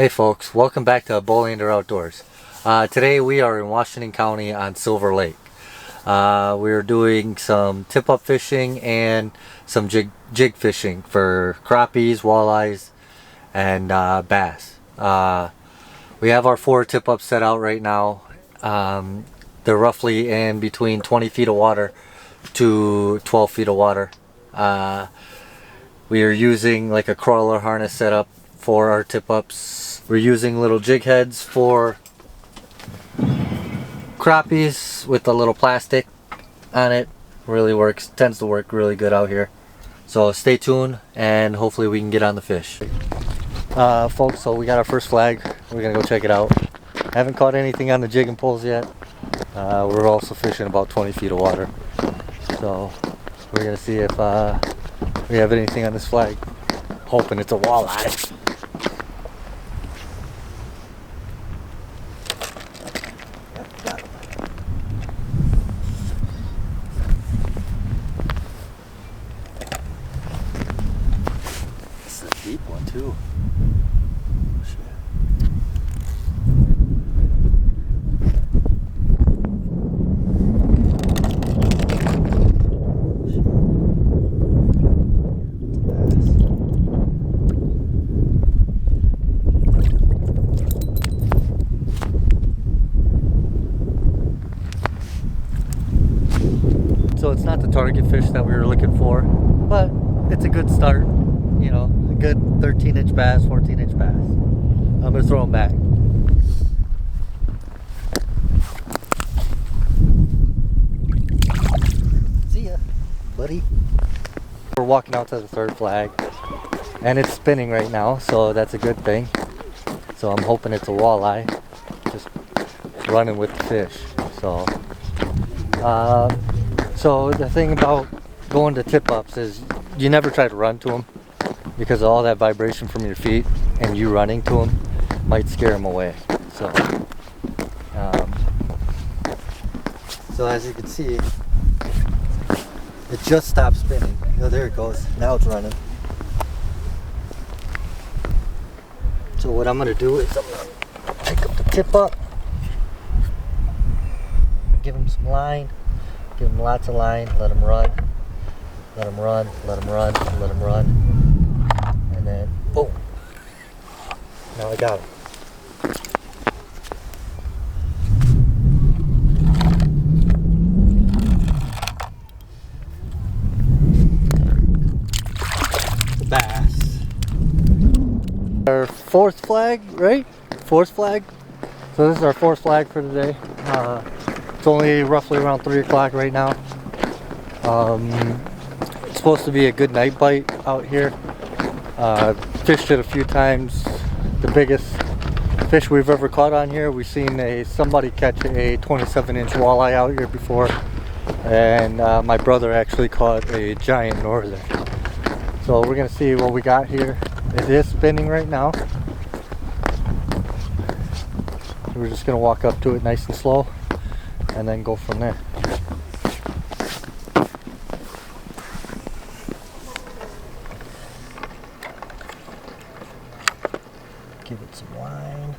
Hey folks, welcome back to Bolander Outdoors. Today we are in Washington County on Silver Lake. We're doing some tip-up fishing and some jig fishing for crappies, walleyes, and bass. We have our 4 tip-ups set out right now. They're roughly in between 20 feet of water to 12 feet of water. We are using like a crawler harness setup for our tip-ups. We're using little jig heads for crappies with a little plastic on it. Really works, tends to work really good out here. So stay tuned and hopefully we can get on the fish. Folks, so we got our first flag. We're gonna go check it out. Haven't caught anything on the jig and poles yet. We're also fishing about 20 feet of water. So we're gonna see if we have anything on this flag. Hoping it's a walleye. This is a deep one too. So it's not the target fish that we were looking for, but it's a good start. You know, a good 13-inch bass, 14-inch bass. I'm gonna throw them back. See ya, buddy. We're walking out to the third flag, and it's spinning right now, so that's a good thing. So I'm hoping it's a walleye, just running with the fish. So the thing about going to tip-ups is you never try to run to them because of all that vibration from your feet, and you running to them might scare them away. So as you can see, it just stopped spinning. Oh, there it goes. Now it's running. So what I'm going to do is I'm going to pick up the tip-up, give him some line. Give him lots of line, let him run, let him run, let him run, let him run, and then boom. Now I got him. The bass. Our 4th flag, right? 4th flag. So this is our 4th flag for today. It's only roughly around 3 o'clock right now. It's supposed to be a good night bite out here. Fished it a few times. The biggest fish we've ever caught on here, we've seen somebody catch a 27-inch walleye out here before, and my brother actually caught a giant northern. So we're gonna see what we got here. It is spinning right now. We're just gonna walk up to it nice and slow and then go from there. Give it some line.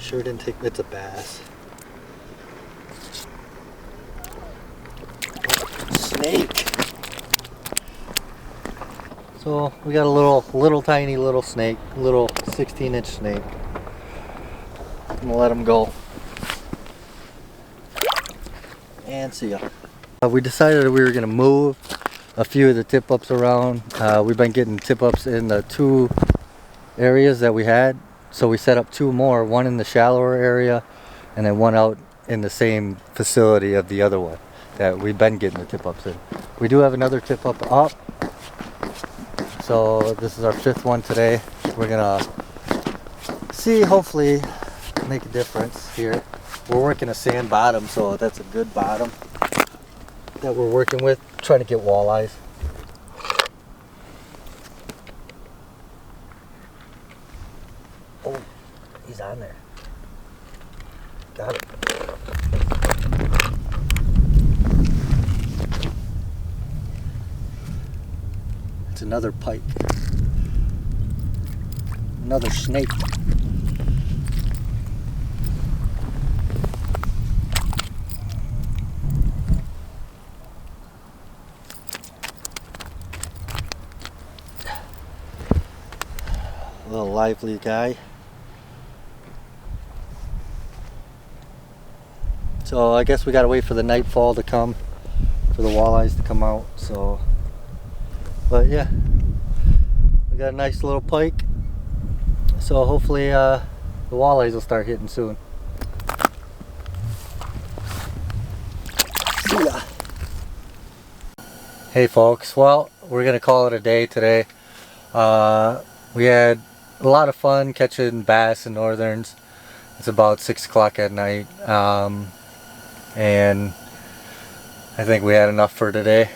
Sure didn't take, it's a bass. Snake. So we got a little tiny little snake, little 16-inch snake. I'm gonna let him go. And see ya. We decided we were gonna move a few of the tip-ups around. We've been getting tip-ups in the 2 areas that we had. So we set up 2 more, one in the shallower area and then one out in the same facility of the other one that we've been getting the tip-ups in. We do have another tip-up up. So this is our 5th one today. We're gonna see, hopefully make a difference here. We're working a sand bottom, so that's a good bottom that we're working with, trying to get walleyes. Oh, he's on there. Got it. It's another pike. Another snake. A little lively guy. So I guess we gotta wait for the nightfall to come for the walleyes to come out. So, but yeah, we got a nice little pike. So hopefully the walleyes will start hitting soon. See ya. Hey folks, well, we're gonna call it a day today. We had a lot of fun catching bass and northerns. It's about 6 o'clock at night, and I think we had enough for today.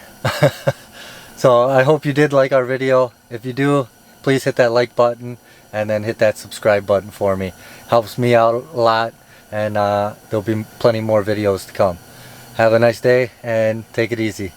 So I hope you did like our video. If you do, please hit that like button and then hit that subscribe button for me. Helps me out a lot, and there'll be plenty more videos to come. Have a nice day and take it easy.